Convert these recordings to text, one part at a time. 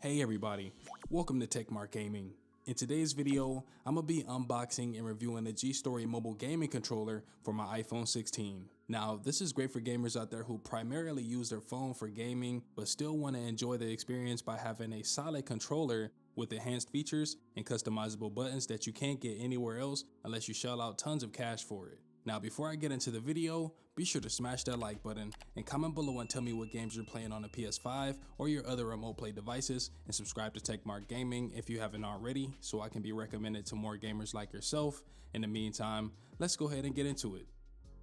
Hey everybody, welcome to TechMark Gaming. In today's video, I'm going to be unboxing and reviewing the G-Story mobile gaming controller for my iPhone 16. Now, this is great for gamers out there who primarily use their phone for gaming, but still want to enjoy the experience by having a solid controller with enhanced features and customizable buttons that you can't get anywhere else unless you shell out tons of cash for it. Now, before I get into the video, be sure to smash that like button and comment below and tell me what games you're playing on the PS5 or your other remote play devices, and subscribe to TechMark Gaming if you haven't already so I can be recommended to more gamers like yourself. In the meantime, let's go ahead and get into it.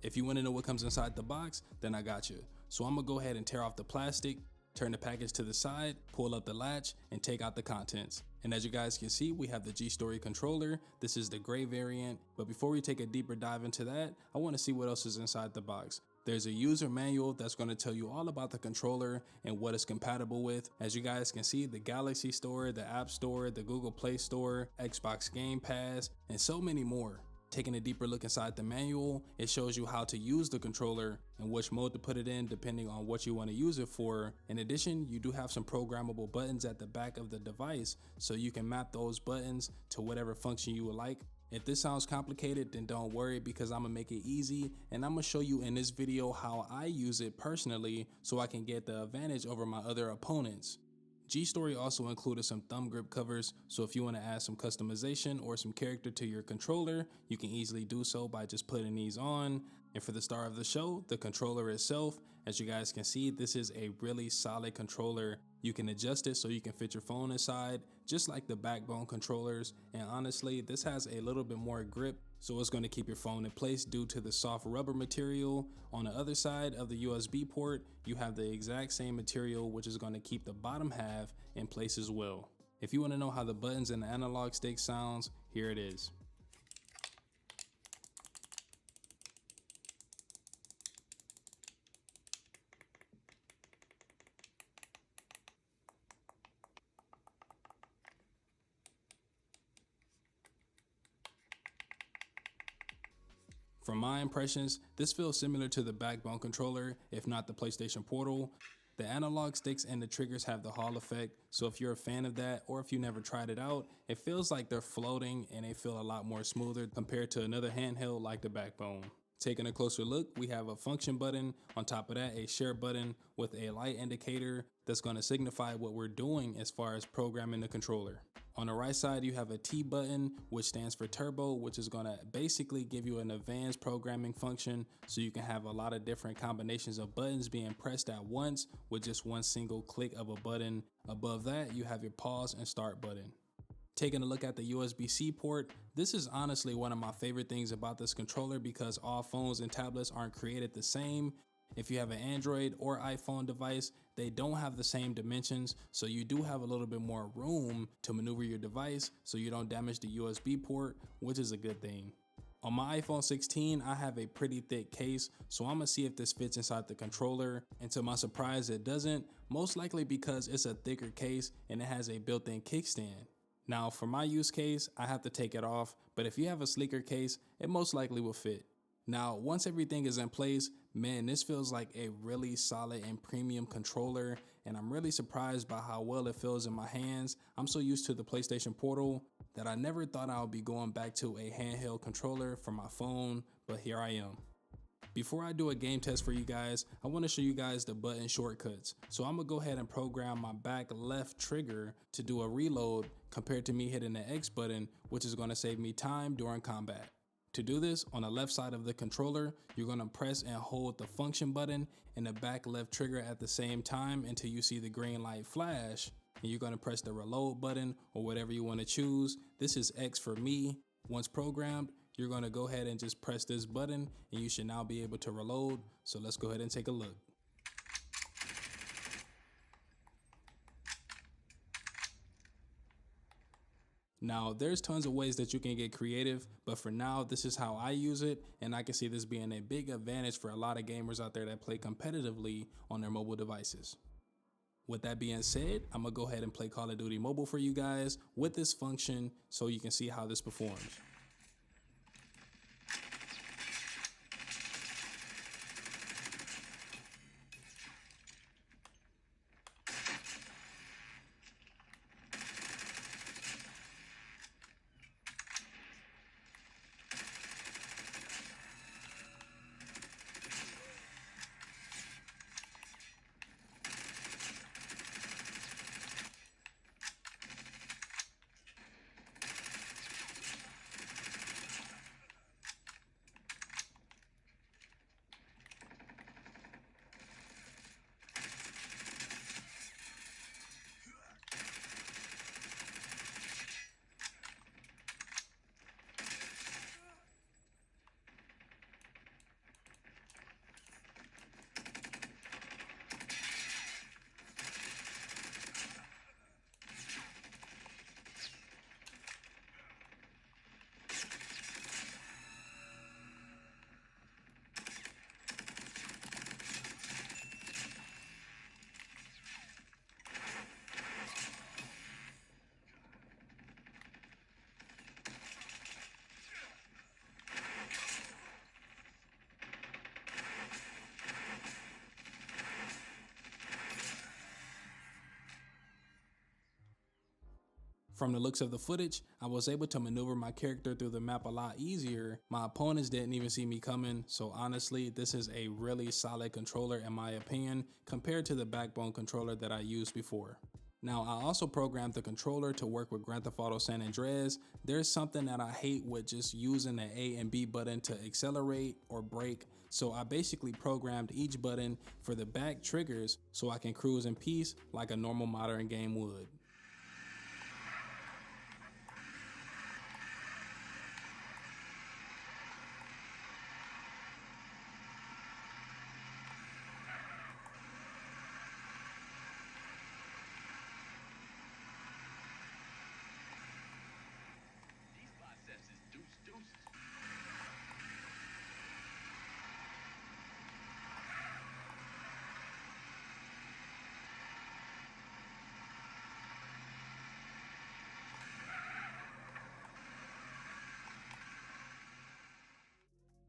If you want to know what comes inside the box, then I got you. So I'm gonna go ahead and tear off the plastic, turn the package to the side, pull up the latch, and take out the contents. And as you guys can see, we have the G-Story controller. This is the gray variant. But before we take a deeper dive into that, I want to see what else is inside the box. There's a user manual that's going to tell you all about the controller and what it's compatible with. As you guys can see, the Galaxy Store, the App Store, the Google Play Store, Xbox Game Pass, and so many more. Taking a deeper look inside the manual, it shows you how to use the controller and which mode to put it in depending on what you want to use it for. In addition, you do have some programmable buttons at the back of the device, so you can map those buttons to whatever function you would like. If this sounds complicated, then don't worry, because I'm gonna make it easy and I'm gonna show you in this video how I use it personally so I can get the advantage over my other opponents. G-Story also included some thumb grip covers, so if you want to add some customization or some character to your controller, you can easily do so by just putting these on. And for the star of the show, the controller itself, as you guys can see, this is a really solid controller. You can adjust it so you can fit your phone inside, just like the Backbone controllers, and honestly, this has a little bit more grip, so it's going to keep your phone in place due to the soft rubber material. On the other side of the USB port, you have the exact same material, which is going to keep the bottom half in place as well. If you want to know how the buttons and the analog stick sounds, here it is. From my impressions, this feels similar to the Backbone controller, if not the PlayStation Portal. The analog sticks and the triggers have the Hall effect, so if you're a fan of that or if you never tried it out, it feels like they're floating and they feel a lot more smoother compared to another handheld like the Backbone. Taking a closer look, we have a function button, on top of that a share button with a light indicator that's going to signify what we're doing as far as programming the controller. On the right side, you have a T button, which stands for turbo, which is going to basically give you an advanced programming function so you can have a lot of different combinations of buttons being pressed at once with just one single click of a button. Above that, you have your pause and start button. Taking a look at the USB-C port, this is honestly one of my favorite things about this controller because all phones and tablets aren't created the same. If you have an Android or iPhone device, they don't have the same dimensions, so you do have a little bit more room to maneuver your device so you don't damage the USB port, which is a good thing. On my iPhone 16, I have a pretty thick case, so I'm gonna see if this fits inside the controller, and to my surprise it doesn't, most likely because it's a thicker case and it has a built-in kickstand. Now for my use case, I have to take it off, but if you have a sleeker case, it most likely will fit. Now, once everything is in place, man, this feels like a really solid and premium controller, and I'm really surprised by how well it feels in my hands. I'm so used to the PlayStation Portal that I never thought I would be going back to a handheld controller for my phone, but here I am. Before I do a game test for you guys, I want to show you guys the button shortcuts. So I'm gonna go ahead and program my back left trigger to do a reload compared to me hitting the X button, which is gonna save me time during combat. To do this, on the left side of the controller, you're gonna press and hold the function button and the back left trigger at the same time until you see the green light flash, and you're gonna press the reload button or whatever you wanna choose. This is X for me. Once programmed, you're gonna go ahead and just press this button and you should now be able to reload. So let's go ahead and take a look. Now, there's tons of ways that you can get creative, but for now, this is how I use it, and I can see this being a big advantage for a lot of gamers out there that play competitively on their mobile devices. With that being said, I'm gonna go ahead and play Call of Duty Mobile for you guys with this function so you can see how this performs. From the looks of the footage, I was able to maneuver my character through the map a lot easier. My opponents didn't even see me coming, so honestly, this is a really solid controller in my opinion compared to the backbone controller that I used before. Now, I also programmed the controller to work with Grand Theft Auto San Andreas. There's something that I hate with just using the A and B button to accelerate or brake, so I basically programmed each button for the back triggers so I can cruise in peace like a normal modern game would.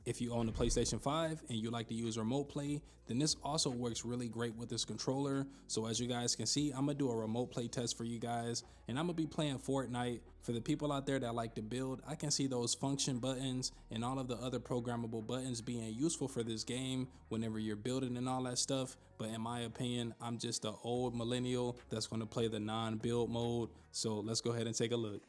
If you own the PlayStation 5 and you like to use Remote Play, then this also works really great with this controller. So as you guys can see, I'm gonna do a Remote Play test for you guys, and I'm gonna be playing Fortnite. For the people out there that like to build, I can see those function buttons and all of the other programmable buttons being useful for this game whenever you're building and all that stuff. But in my opinion, I'm just an old millennial that's gonna play the non-build mode. So let's go ahead and take a look.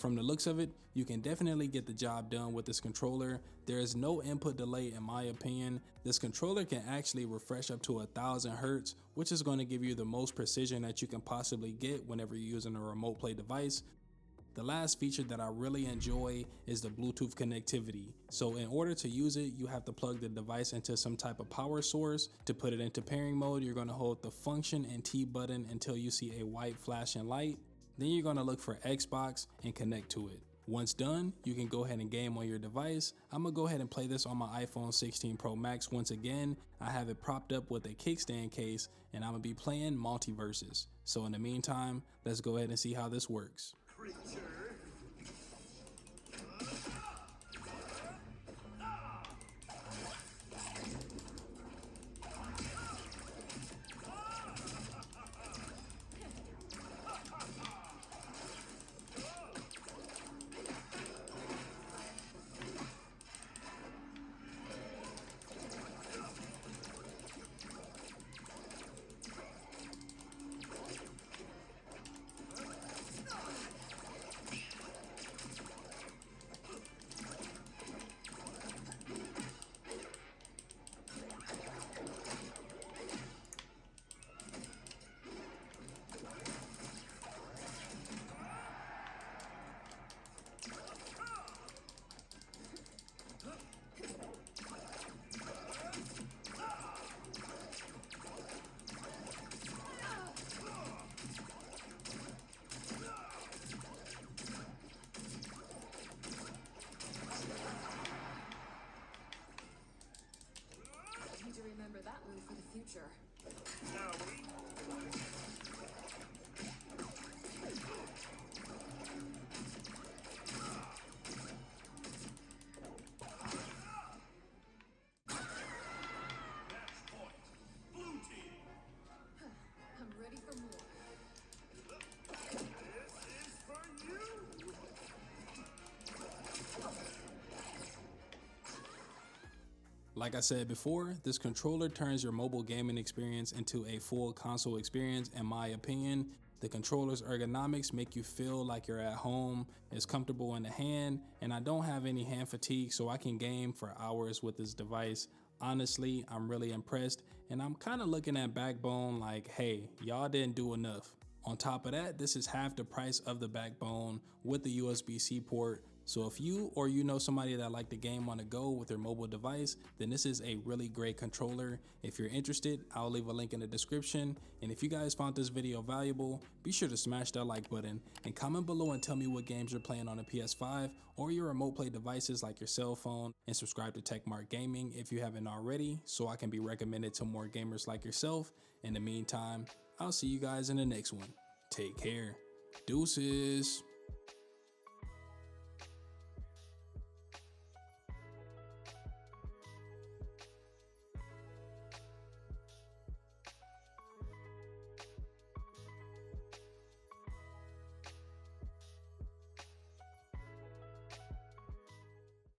From the looks of it, you can definitely get the job done with this controller. There is no input delay in my opinion. This controller can actually refresh up to 1000 Hertz, which is going to give you the most precision that you can possibly get whenever you're using a remote play device. The last feature that I really enjoy is the Bluetooth connectivity. So in order to use it, you have to plug the device into some type of power source. To put it into pairing mode, you're going to hold the function and T button until you see a white flashing light. Then you're going to look for Xbox and connect to it. Once done, you can go ahead and game on your device. I'm going to go ahead and play this on my iPhone 16 Pro Max once again. I have it propped up with a kickstand case and I'm going to be playing multiverses. So in the meantime, let's go ahead and see how this works. Remember that move for the future. Like I said before, this controller turns your mobile gaming experience into a full console experience. In my opinion, the controller's ergonomics make you feel like you're at home, it's comfortable in the hand, and I don't have any hand fatigue, so I can game for hours with this device. Honestly, I'm really impressed, and I'm kind of looking at Backbone like, hey, y'all didn't do enough. On top of that, this is half the price of the Backbone with the USB-C port. So if you or you know somebody that like the game on the go with their mobile device, then this is a really great controller. If you're interested, I'll leave a link in the description. And if you guys found this video valuable, be sure to smash that like button and comment below and tell me what games you're playing on a PS5 or your remote play devices like your cell phone, and subscribe to Techmark Gaming if you haven't already, so I can be recommended to more gamers like yourself. In the meantime, I'll see you guys in the next one. Take care. Deuces.